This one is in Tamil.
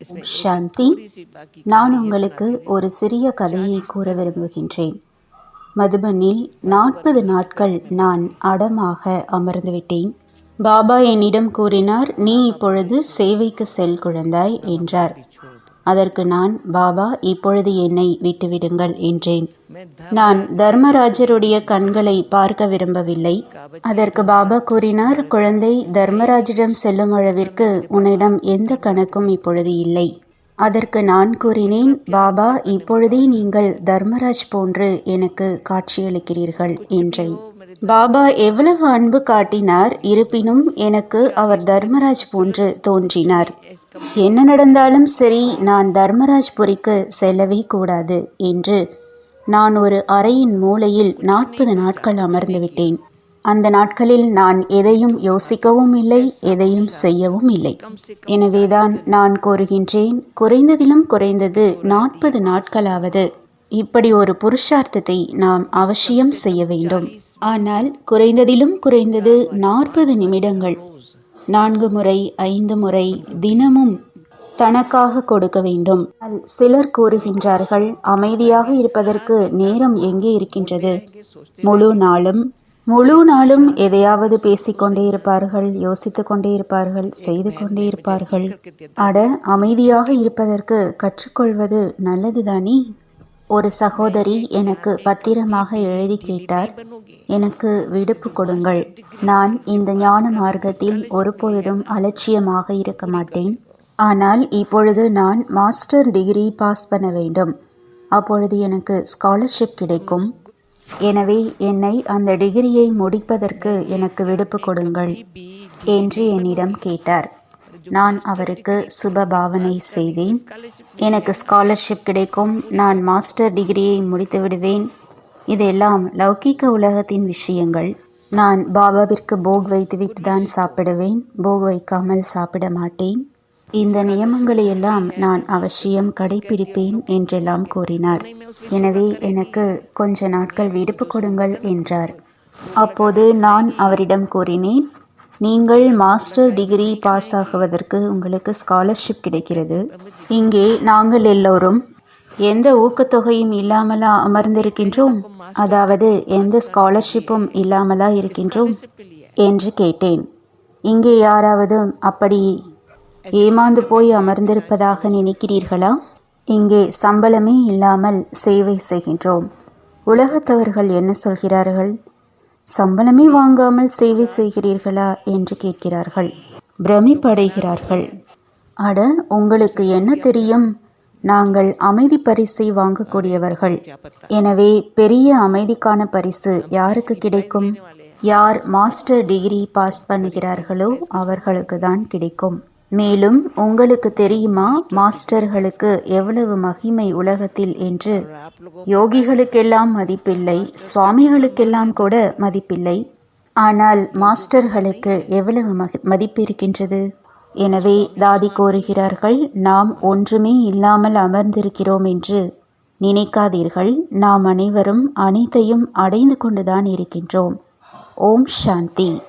சாந்தி. நான் உங்களுக்கு ஒரு சிறிய கதையை கூற விரும்புகின்றேன். மதுபனில் 40 நாட்கள் நான் அடமாக அமர்ந்துவிட்டேன். பாபா என்னிடம் கூறினார், நீ இப்பொழுது சேவைக்கு செல் குழந்தாய் என்றார். அதற்கு நான், பாபா இப்பொழுது என்னை விட்டுவிடுங்கள் என்றேன். நான் தர்மராஜருடைய கண்களை பார்க்க விரும்பவில்லை. அதற்கு பாபா கூறினார், குழந்தை, தர்மராஜிடம் செல்லும் அளவிற்கு உன்னிடம் எந்த கணக்கும் இப்பொழுது இல்லை. அதற்கு நான் கூறினேன், பாபா இப்பொழுதே நீங்கள் தர்மராஜ் போன்று எனக்கு காட்சியளிக்கிறீர்கள் என்றேன். பாபா எவ்வளவு அன்பு காட்டினார், இருப்பினும் எனக்கு அவர் தர்மராஜ் போன்று தோன்றினார். என்ன நடந்தாலும் சரி, நான் தர்மராஜ் புரிக்கு செல்லவே கூடாது என்று நான் ஒரு அறையின் மூலையில் 40 நாட்கள் அமர்ந்துவிட்டேன். அந்த நாட்களில் நான் எதையும் யோசிக்கவும் இல்லை, எதையும் செய்யவும் இல்லை. எனவேதான் நான் கூறுகின்றேன், குறைந்ததிலும் குறைந்தது 40 நாட்களாவது இப்படி ஒரு புருஷார்த்தத்தை நாம் அவசியம் செய்ய வேண்டும். ஆனால் குறைந்ததிலும் குறைந்தது 40 நிமிடங்கள் 4 முறை 5 முறை தினமும் தனக்காக கொடுக்க வேண்டும். சிலர் கூறுகின்றார்கள், அமைதியாக இருப்பதற்கு நேரம் எங்கே இருக்கின்றது? முழு நாளும் எதையாவது பேசிக்கொண்டே இருப்பார்கள், யோசித்து கொண்டே இருப்பார்கள், செய்து கொண்டே இருப்பார்கள். அட, அமைதியாக இருப்பதற்கு கற்றுக்கொள்வது நல்லதுதானே? ஒரு சகோதரி எனக்கு பத்திரமாக எழுதி கேட்டார், எனக்கு விடுப்பு கொடுங்கள். நான் இந்த ஞான மார்க்கத்தில் ஒருபொழுதும் அலட்சியமாக இருக்க மாட்டேன். ஆனால் இப்பொழுது நான் மாஸ்டர் டிகிரி பாஸ் பண்ண வேண்டும். அப்பொழுது எனக்கு ஸ்காலர்ஷிப் கிடைக்கும். எனவே என்னை அந்த டிகிரியை முடிப்பதற்கு எனக்கு விடுப்பு கொடுங்கள் என்று என்னிடம் கேட்டார். நான் அவருக்கு சுப பாவனை செய்தேன். எனக்கு ஸ்காலர்ஷிப் கிடைக்கும், நான் மாஸ்டர் டிகிரியை முடித்து விடுவேன். இதெல்லாம் லௌகீக உலகத்தின் விஷயங்கள். நான் பாபாவிற்கு போக் வைத்துவிட்டு தான் சாப்பிடுவேன், போக் வைக்காமல் சாப்பிட மாட்டேன். இந்த நியமங்களை எல்லாம் நான் அவசியம் கடைபிடிப்பேன் என்றெல்லாம் கூறினார். எனவே எனக்கு கொஞ்ச நாட்கள் விடுப்பு கொடுங்கள் என்றார். அப்போது நான் அவரிடம் கூறினேன், நீங்கள் மாஸ்டர் டிகிரி பாஸ் ஆகுவதற்கு உங்களுக்கு ஸ்காலர்ஷிப் கிடைக்கிறது. இங்கே நாங்கள் எல்லோரும் எந்த ஊக்கத்தொகையும் இல்லாமலா அமர்ந்திருக்கின்றோம்? அதாவது எந்த ஸ்காலர்ஷிப்பும் இல்லாமலா இருக்கின்றோம் என்று கேட்டேன். இங்கே யாராவது அப்படி ஏமாந்து போய் அமர்ந்திருப்பதாக நினைக்கிறீர்களா? இங்கே சம்பளமே இல்லாமல் சேவை செய்கின்றோம். உலகத்தவர்கள் என்ன சொல்கிறார்கள்? சம்பளமே வாங்காமல் சேவை செய்கிறீர்களா என்று கேட்கிறார்கள், பிரமிப்படைகிறார்கள். அட, உங்களுக்கு என்ன தெரியும்? நாங்கள் அமைதி பரிசை வாங்கக்கூடியவர்கள். எனவே பெரிய அமைதிக்கான பரிசு யாருக்கு கிடைக்கும்? யார் மாஸ்டர் டிகிரி பாஸ் பண்ணுகிறார்களோ அவர்களுக்கு தான் கிடைக்கும். மேலும் உங்களுக்கு தெரியுமா, மாஸ்டர்களுக்கு எவ்வளவு மகிமை உலகத்தில் என்று? யோகிகளுக்கெல்லாம் மதிப்பில்லை, சுவாமிகளுக்கெல்லாம் கூட மதிப்பில்லை. ஆனால் மாஸ்டர்களுக்கு எவ்வளவு மதிப்பு இருக்கின்றது. எனவே தாதி கோருகிறார்கள், நாம் ஒன்றுமே இல்லாமல் அமர்ந்திருக்கிறோம் என்று நினைக்காதீர்கள். நாம் அனைவரும் அனைத்தையும் அடைந்து கொண்டுதான் இருக்கின்றோம். ஓம் சாந்தி.